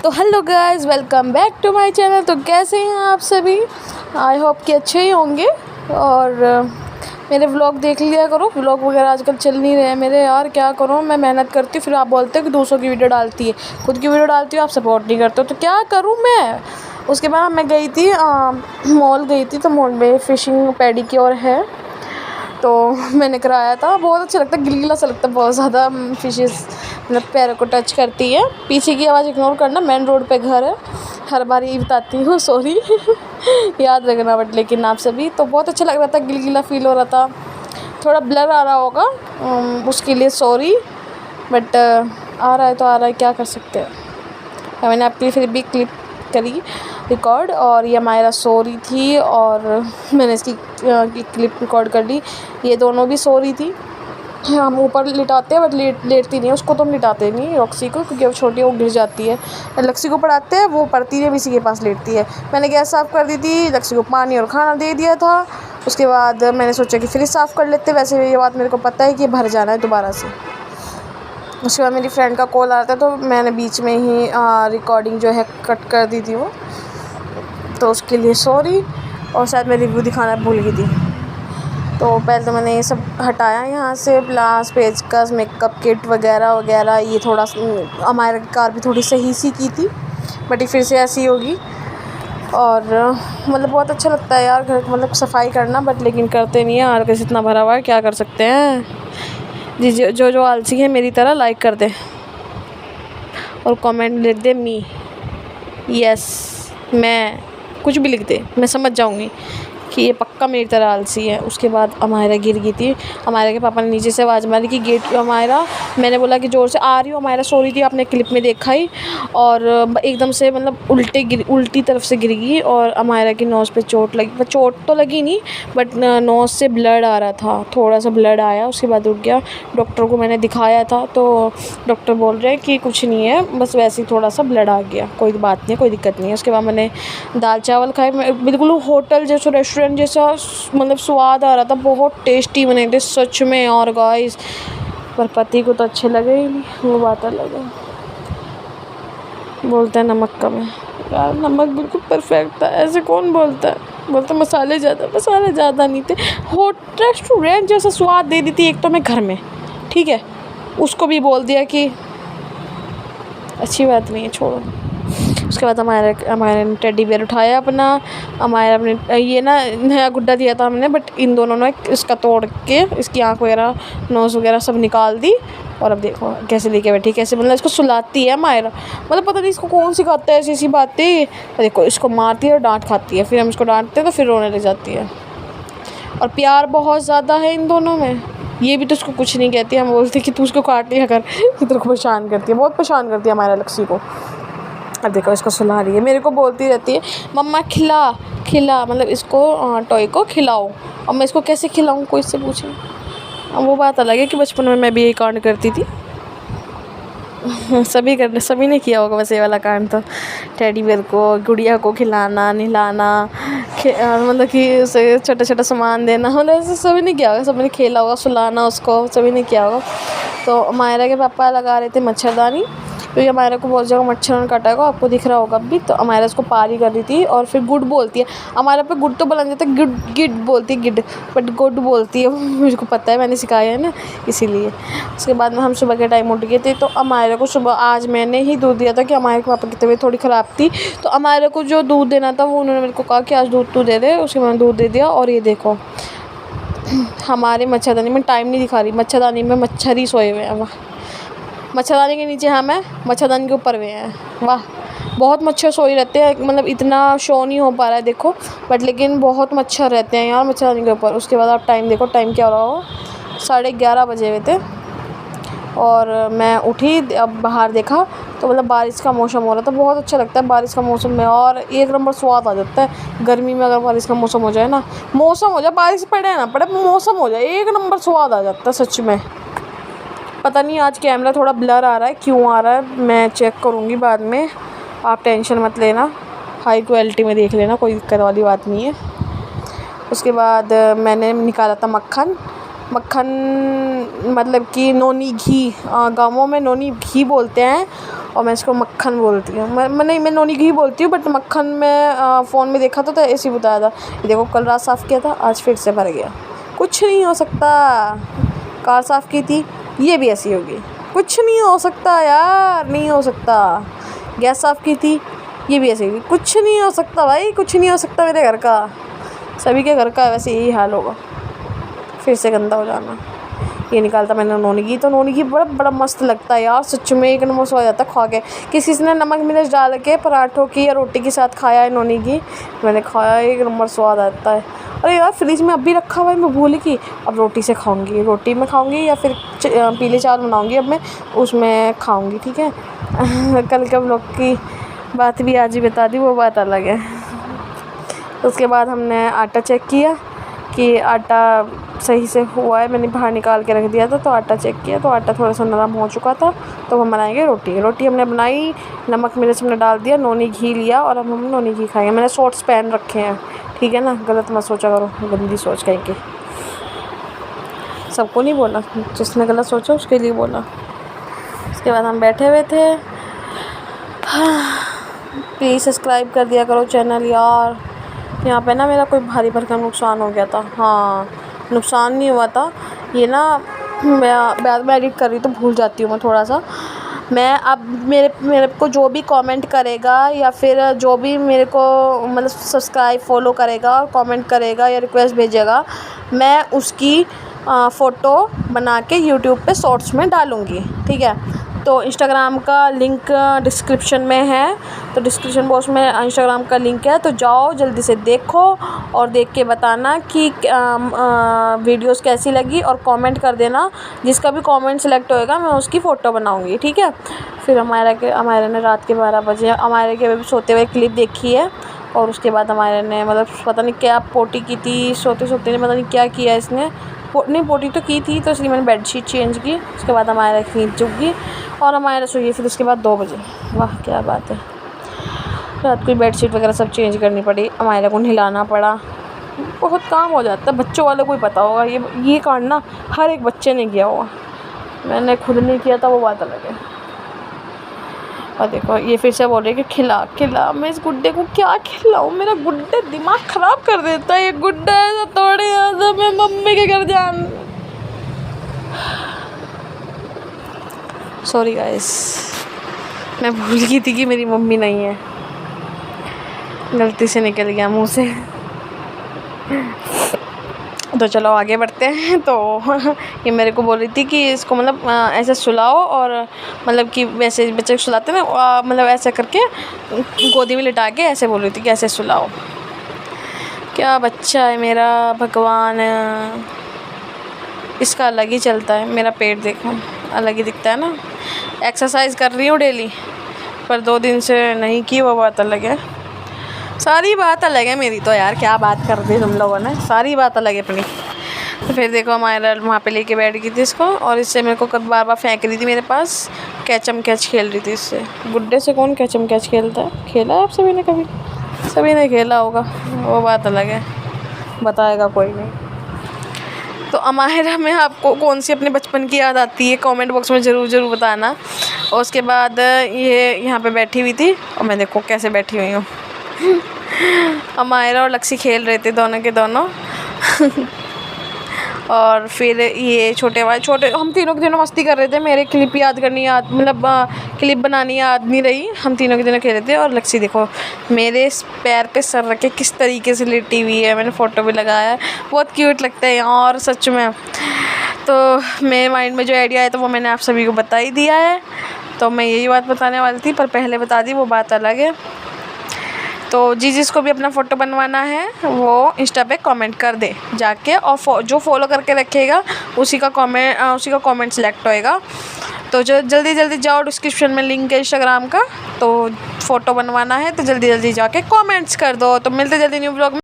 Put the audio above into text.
तो hello guys, welcome back to my channel. तो कैसे हैं आप सभी? आई होप कि अच्छे ही होंगे। और मेरे व्लॉग देख लिया करो। व्लॉग वगैरह आजकल चल नहीं रहे हैं मेरे, यार क्या करूँ। मैं मेहनत करती हूँ, फिर आप बोलते हो कि दूसरों की वीडियो डालती है, खुद की वीडियो डालती हूँ, आप सपोर्ट नहीं करते हो, तो क्या करूँ मैं। उसके बाद मैं गई थी मॉल गई थी, तो मॉल में फ़िशिंग पेडिक्योर है, तो मैंने कराया था। बहुत अच्छा लगता है, गिलगिला सा लगता है बहुत ज़्यादा। फ़िशेस मतलब पैरों को टच करती है। पीछे की आवाज़ इग्नोर करना, मेन रोड पे घर है। हर बार यही बताती हूँ, सॉरी याद रखना। बट लेकिन आप सभी, तो बहुत अच्छा लग रहा था, गिलगिला फ़ील हो रहा था। थोड़ा ब्लर आ रहा होगा, उसके लिए सॉरी। बट आ रहा है तो आ रहा है, क्या कर सकते हैं। मैंने आपके लिए फिर भी क्लिप करी रिकॉर्ड, और ये मायरा सो रही थी और मैंने इसकी क्लिप रिकॉर्ड कर ली। ये दोनों भी सो रही थी। हम ऊपर लिटाते हैं, बट लेटती नहीं है। उसको तो हम लिटाते नहीं लक्सी को, क्योंकि वो छोटी है, वो गिर जाती है। लक्सी को पढ़ाते हैं, वो पढ़ती नहीं, इसी के पास लेटती है। मैंने गैस साफ़ कर दी थी, लक्सी को पानी और खाना दे दिया था। उसके बाद मैंने सोचा कि फ्रिज साफ़ कर लेते। वैसे ये बात मेरे को पता है कि भर जाना है दोबारा से। उसके बाद मेरी फ्रेंड का कॉल आ रहा था, तो मैंने बीच में ही रिकॉर्डिंग जो है कट कर दी थी वो, तो उसके लिए सॉरी। और शायद मैं रिव्यू दिखाना भूल गई थी। तो पहले तो मैंने ये सब हटाया यहाँ से, प्लास पेचकस मेकअप किट वगैरह वगैरह। ये थोड़ा हमारे कार भी थोड़ी सही सी की थी, बट ये फिर से ऐसी होगी। और मतलब बहुत अच्छा लगता है यार घर मतलब सफाई करना, बट लेकिन करते नहीं है। हर किसी इतना भरा हुआ है, क्या कर सकते हैं जी। जो आलसी है मेरी तरह, लाइक कर दे और कमेंट लिख दे मी, यस, मैं कुछ भी लिख दे, मैं समझ जाऊँगी कि ये पक्का मेरी तरह आलसी है। उसके बाद अमायरा गिर गई थी। अमायरा के पापा ने नीचे से आवाज़ मारी कि गेट अमायरा। मैंने बोला कि ज़ोर से आ रही हूँ। अमायरा सो रही थी, आपने क्लिप में देखा ही। और एकदम से मतलब उल्टी तरफ से गिर गई, और अमायरा की नोज़ पे चोट लगी। चोट तो लगी नहीं, बट नोज़ से ब्लड आ रहा था, थोड़ा सा ब्लड आया। उसके बाद रुक गया। डॉक्टर को मैंने दिखाया था, तो डॉक्टर बोल रहे हैं कि कुछ नहीं है, बस वैसे ही थोड़ा सा ब्लड आ गया, कोई बात नहीं, कोई दिक्कत नहीं है। उसके बाद मैंने दाल चावल खाए, बिल्कुल होटल जैसा, रेस्टोरेंट जैसा मतलब स्वाद आ रहा था। बहुत टेस्टी बने थे सच में। और गाइस, पर पति को तो अच्छे लगे ही नहीं, वो बात अलग है। बोलते हैं नमक कम है, यार नमक बिल्कुल परफेक्ट था। ऐसे कौन बोलता है? बोलते मसाले ज़्यादा नहीं थे। होटल रेस्टोरेंट जैसा स्वाद दे दी थी एक तो मैं घर में, ठीक है, उसको भी बोल दिया कि अच्छी बात नहीं है, छोड़ो। उसके बाद हमारे ने टेडी बियर उठाया अपना। हमारे अपने ये ना नया गुड्डा दिया था हमने, बट इन दोनों ने इसका तोड़ के इसकी आँख वगैरह नोज़ वगैरह सब निकाल दी। और अब देखो कैसे लेके बैठी, कैसे मतलब इसको सुलाती है मायरा। मतलब पता नहीं इसको कौन सिखाता है ऐसी ऐसी बातें। देखो इसको मारती है और डांट खाती है, फिर हम इसको डांटते हैं तो फिर रोने लग जाती है। और प्यार बहुत ज़्यादा है इन दोनों में। ये भी तो उसको कुछ नहीं कहती, हम बोलते कि तू उसको काट लिया कर, तेरे को परेशान करती है, बहुत परेशान करती है हमारा लक्ष्मी को। अब देखो इसको सुला रही है, मेरे को बोलती रहती है मम्मा खिला मतलब इसको टॉय को खिलाओ। और मैं इसको कैसे खिलाऊं, कोई इससे पूछे। अब वो बात अलग है कि बचपन में मैं भी यही कांड करती थी सभी ने किया होगा वैसे वाला कांड। तो टेडी बेयर को, गुड़िया को खिलाना नहलाना, मतलब कि उसे छोटा छोटा सामान देना, मतलब ऐसे सभी ने किया होगा। सभी ने खेला होगा, सुलाना उसको सभी ने किया होगा। तो मायरा के पापा लगा रहे थे मच्छरदानी, क्योंकि अमायरा को बहुत जगह मच्छर ने काटा होगा, आपको दिख रहा होगा अभी। तो अमायरा उसको पारी कर रही थी, और फिर गुड बोलती है। अमायरा पे गुड तो बोला जाता है, गिड बोलती है, गिड, बट गुड बोलती है। मुझे को पता है, मैंने सिखाया है ना, इसीलिए। उसके बाद में हम सुबह के टाइम उठ गए थे, तो अमायरा को सुबह आज मैंने ही दूध दिया था कि अमायरा के पापा की तबीयत थोड़ी ख़राब थी। तो अमायरा को जो दूध देना था वो उन्होंने मेरे को कहा कि आज दूध तू दे दे। उसके बाद दूध दे दिया। और ये देखो हमारे मच्छरदानी में, टाइम नहीं दिखा रही, मच्छरदानी में मच्छर ही सोए हुए हैं। वाह, मच्छरदानी के नीचे हम हैं, मच्छरदानी के ऊपर हुए हैं। वाह, बहुत मच्छर सोए रहते हैं। मतलब इतना शो नहीं हो पा रहा है देखो, बट लेकिन बहुत मच्छर रहते हैं यार मच्छरदानी के ऊपर। उसके बाद आप टाइम देखो, टाइम क्या हो रहा हो, 11:30 बजे हुए थे। और मैं उठी, अब बाहर देखा तो मतलब बारिश का मौसम हो रहा था। बहुत अच्छा लगता है बारिश का मौसम में, और एक नंबर स्वाद आ जाता है गर्मी में। अगर बारिश का मौसम हो जाए ना, मौसम हो जाए, बारिश पड़े ना पड़े, मौसम हो जाए, एक नंबर स्वाद आ जाता है सच में। पता नहीं आज कैमरा थोड़ा ब्लर आ रहा है, क्यों आ रहा है, मैं चेक करूँगी बाद में, आप टेंशन मत लेना, हाई क्वालिटी में देख लेना, कोई दिक्कत वाली बात नहीं है। उसके बाद मैंने निकाला था मक्खन, मक्खन मतलब कि नोनी घी, गाँवों में नोनी घी बोलते हैं और मैं इसको मक्खन बोलती हूँ। मैं नोनी घी बोलती हूँ, बट मक्खन में फ़ोन में देखा तो ऐसे ही बताया था। ये देखो कल रात साफ़ किया था, आज फिर से भर गया। कुछ नहीं हो सकता। कार साफ़ की थी, ये भी ऐसी होगी। कुछ नहीं हो सकता यार, नहीं हो सकता। गैस साफ़ की थी, ये भी ऐसी होगी। कुछ नहीं हो सकता भाई, कुछ नहीं हो सकता मेरे घर का। सभी के घर का वैसे यही हाल होगा, फिर से गंदा हो जाना। ये निकालता मैंने नोनी घी, तो नोनी घी बड़ा मस्त लगता है यार, सच में एक नंबर स्वाद आता है खा के। किसी ने नमक मिर्च डाल के पराठों की या रोटी के साथ खाया है नोनी घी, मैंने खाया, एक नंबर स्वाद आता है। अरे यार फ्रिज में अभी रखा हुआ है, मैं भूल गई। अब रोटी से खाऊंगी, रोटी में खाऊंगी या फिर पीले चावल बनाऊंगी, अब मैं उसमें खाऊंगी, ठीक है। कल के व्लॉग की बात भी आज ही बता दी, वो बात अलग है। उसके बाद हमने आटा चेक किया कि आटा सही से हुआ है, मैंने बाहर निकाल के रख दिया था, तो आटा चेक किया तो आटा थोड़ा सा नरम हो चुका था। तो हम बनाएंगे रोटी। रोटी हमने बनाई, नमक मिर्च हमने डाल दिया, नोनी घी लिया और अब हम नोनी घी खाएंगे। मैंने शॉर्ट्स पहन रखे हैं, ठीक है ना, गलत मत सोचा करो, गंदी सोच कहीं की। सबको नहीं बोला, जिसने गलत सोचा उसके लिए बोला। उसके बाद हम बैठे हुए थे। प्लीज़ सब्सक्राइब कर दिया करो चैनल यार। यहाँ पे ना मेरा कोई भारी भरकम नुकसान हो गया था। हाँ, नुकसान नहीं हुआ था, ये ना मैं बाद में एडिट कर रही तो भूल जाती हूँ मैं थोड़ा सा। मैं अब मेरे को जो भी कमेंट करेगा या फिर जो भी मेरे को मतलब सब्सक्राइब फॉलो करेगा और कमेंट करेगा या रिक्वेस्ट भेजेगा, मैं उसकी फ़ोटो बना के यूट्यूब पे शॉर्ट्स में डालूँगी, ठीक है। तो इंस्टाग्राम का लिंक डिस्क्रिप्शन में है, तो डिस्क्रिप्शन बॉक्स में इंस्टाग्राम का लिंक है, तो जाओ जल्दी से देखो और देख के बताना कि वीडियोस कैसी लगी और कमेंट कर देना। जिसका भी कमेंट सेलेक्ट होएगा मैं उसकी फ़ोटो बनाऊंगी, ठीक है। फिर हमारे ने रात के 12 बजे हमारे के भी सोते हुए क्लिप देखी है, और उसके बाद हमारे ने मतलब पता नहीं क्या पोटी की थी, सोते सोते ने पता नहीं क्या किया इसने, नहीं पोटी तो की थी, तो इसलिए मैंने बेडशीट चेंज की। उसके बाद हमारे नींद चुग गई और हमारे सोइए फिर उसके बाद 2 बजे। वाह क्या बात है, रात को बेडशीट वगैरह सब चेंज करनी पड़ी, हमारे को नहलाना पड़ा, बहुत काम हो जाता है। बच्चों वालों को ही पता होगा, ये कांड ना हर एक बच्चे ने किया होगा, मैंने खुद नहीं किया था, वो बात अलग है। और देखो ये फिर से बोल रही है कि खिला, मैं इस गुड्डे को क्या खिलाऊं, मेरा गुड्डे दिमाग ख़राब कर देता है। ये गुड्डा ऐसा तोड़े तो मैं मम्मी के घर जान। सॉरी गाइस, मैं भूल गई थी कि मेरी मम्मी नहीं है, गलती से निकल गया मुंह से। तो चलो आगे बढ़ते हैं। तो ये मेरे को बोल रही थी कि इसको मतलब ऐसे सुलाओ, और मतलब कि वैसे बच्चे को सुलाते ना, मतलब ऐसे करके गोदी में लिटा के ऐसे बोल रही थी कि ऐसे सुलाओ। क्या बच्चा है मेरा, भगवान, इसका अलग ही चलता है। मेरा पेट देखो अलग ही दिखता है ना। एक्सरसाइज कर रही हूँ डेली, पर 2 दिन से नहीं की, वो बात अलग है। सारी बात अलग है मेरी तो यार, क्या बात कर दी तुम लोगों ने, सारी बात अलग है अपनी। तो फिर देखो हमारा वहाँ पे लेके बैठ गई थी इसको, और इससे मेरे को कभी बार बार फेंक रही थी मेरे पास, कैचम कैच खेल रही थी इससे। गुड्डे से कौन कैचम कैच खेलता है, खेला है आप सभी ने कभी? सभी ने खेला होगा, वो बात अलग है, बताएगा कोई नहीं। तो अमाहिरा में आपको कौन सी अपने बचपन की याद आती है, कमेंट बॉक्स में ज़रूर बताना। और उसके बाद ये यहाँ पे बैठी हुई थी, और मैं देखो कैसे बैठी हुई हूँ। अमाहिरा और लक्ष्य खेल रहे थे दोनों के दोनों। और फिर ये हम तीनों के दिनों मस्ती कर रहे थे। मेरे क्लिप याद करनी मतलब क्लिप बनानी याद नहीं रही, हम तीनों के दिनों खेल रहे थे। और लक्ष्य देखो मेरे पैर पे सर रख के किस तरीके से लेटी हुई है, मैंने फ़ोटो भी लगाया है, बहुत क्यूट लगता है यार सच में। तो मेरे माइंड में जो आइडिया है तो वो मैंने आप सभी को बता ही दिया है। तो मैं यही बात बताने वाली थी, पर पहले बता दी, वो बात अलग है। तो जिसको भी अपना फ़ोटो बनवाना है वो इंस्टा पे कमेंट कर दे जाके, और जो फॉलो करके रखेगा उसी का कमेंट सेलेक्ट होएगा। तो जो जल्दी जाओ, डिस्क्रिप्शन में लिंक है इंस्टाग्राम का, तो फ़ोटो बनवाना है तो जल्दी जाके कमेंट्स कर दो। तो मिलते जल्दी न्यू ब्लॉग में।